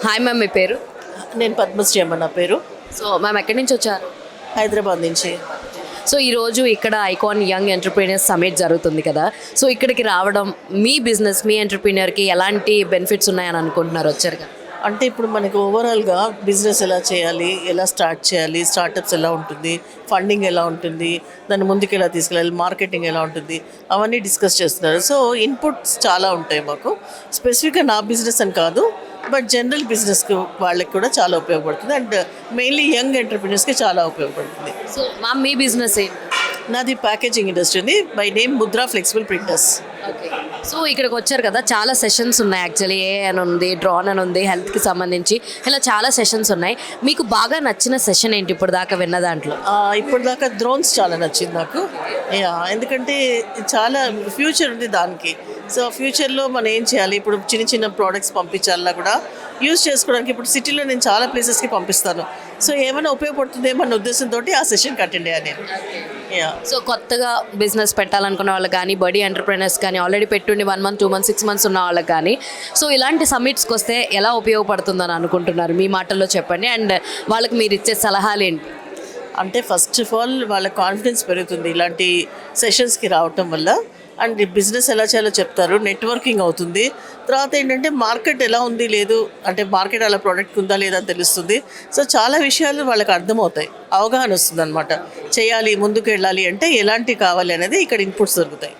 Hi ma'am, మీ పేరు? నేను పద్మశ్రీ అమ్మ నా పేరు. సో మ్యామ్, ఎక్కడి నుంచి వచ్చారు? హైదరాబాద్ నుంచి. సో ఈరోజు ఇక్కడ ఐకాన్ యంగ్ ఎంటర్ప్రీనియర్స్ సమిట్ జరుగుతుంది కదా. సో ఇక్కడికి రావడం మీ బిజినెస్, మీ ఎంటర్ప్రీనియర్కి ఎలాంటి బెనిఫిట్స్ ఉన్నాయని అనుకుంటున్నారు వచ్చారు కదా? అంటే ఇప్పుడు మనకు ఓవరాల్గా బిజినెస్ ఎలా చేయాలి, ఎలా స్టార్ట్ చేయాలి, స్టార్టప్స్ ఎలా ఉంటుంది, ఫండింగ్ ఎలా ఉంటుంది, దాన్ని ముందుకు ఎలా తీసుకెళ్ళాలి, మార్కెటింగ్ ఎలా ఉంటుంది, అవన్నీ డిస్కస్ చేస్తున్నారు. సో ఇన్పుట్స్ చాలా ఉంటాయి మాకు. స్పెసిఫిక్గా నా బిజినెస్ అని కాదు, బట్ జనరల్ బిజినెస్కి వాళ్ళకి కూడా చాలా ఉపయోగపడుతుంది. అండ్ మెయిన్లీ యంగ్ ఎంటర్ప్రీనర్స్కి చాలా ఉపయోగపడుతుంది. సో మ్యామ్, మీ బిజినెస్ ఏంటి? నాది ప్యాకేజింగ్ ఇండస్ట్రీ ఉంది. By name Mudra flexible printers. Okay. So ఇక్కడికి వచ్చారు కదా, చాలా సెషన్స్ ఉన్నాయి. యాక్చువల్లీ ఏ అని ఉంది, డ్రోన్ అని ఉంది, హెల్త్కి సంబంధించి ఇలా చాలా సెషన్స్ ఉన్నాయి. మీకు బాగా నచ్చిన సెషన్ ఏంటి ఇప్పుడు దాకా విన్న దాంట్లో? ఇప్పటిదాకా డ్రోన్స్ చాలా నచ్చింది నాకు. ఎందుకంటే చాలా ఫ్యూచర్ ఉంది దానికి. సో ఫ్యూచర్లో మనం ఏం చేయాలి, ఇప్పుడు చిన్న చిన్న ప్రోడక్ట్స్ పంపించాలన్నా కూడా యూజ్ చేసుకోవడానికి ఇప్పుడు సిటీలో నేను చాలా ప్లేసెస్కి పంపిస్తాను. సో ఏమైనా ఉపయోగపడుతుందేమో అన్న ఉద్దేశంతో ఆ సెషన్కి అటెండ్ అయ్యాను నేను. సో కొత్తగా బిజినెస్ పెట్టాలనుకున్న వాళ్ళకి కానీ, బడీ ఎంటర్ప్రైనర్స్ కానీ, ఆల్రెడీ పెట్టుండి 1 month 2 months 6 months ఉన్న వాళ్ళకి కానీ, సో ఇలాంటి సమ్మిట్స్కి వస్తే ఎలా ఉపయోగపడుతుందని అనుకుంటున్నారు? మీ మాటల్లో చెప్పండి. అండ్ వాళ్ళకి మీరు ఇచ్చే సలహాలు ఏంటి? అంటే ఫస్ట్ ఆఫ్ ఆల్ వాళ్ళ కాన్ఫిడెన్స్ పెరుగుతుంది ఇలాంటి సెషన్స్కి రావటం వల్ల. అండ్ బిజినెస్ ఎలా చేయాలో చెప్తారు, నెట్వర్కింగ్ అవుతుంది. తర్వాత ఏంటంటే మార్కెట్ ఎలా ఉంది లేదు అంటే మార్కెట్ అలా ప్రోడక్ట్ ఉందా లేదా అని తెలుస్తుంది. సో చాలా విషయాలు వాళ్ళకి అర్థమవుతాయి, అవగాహన వస్తుంది అనమాట. చేయాలి, ముందుకు వెళ్ళాలి అంటే ఎలాంటివి కావాలి అనేది ఇక్కడ ఇన్పుట్స్ దొరుకుతాయి.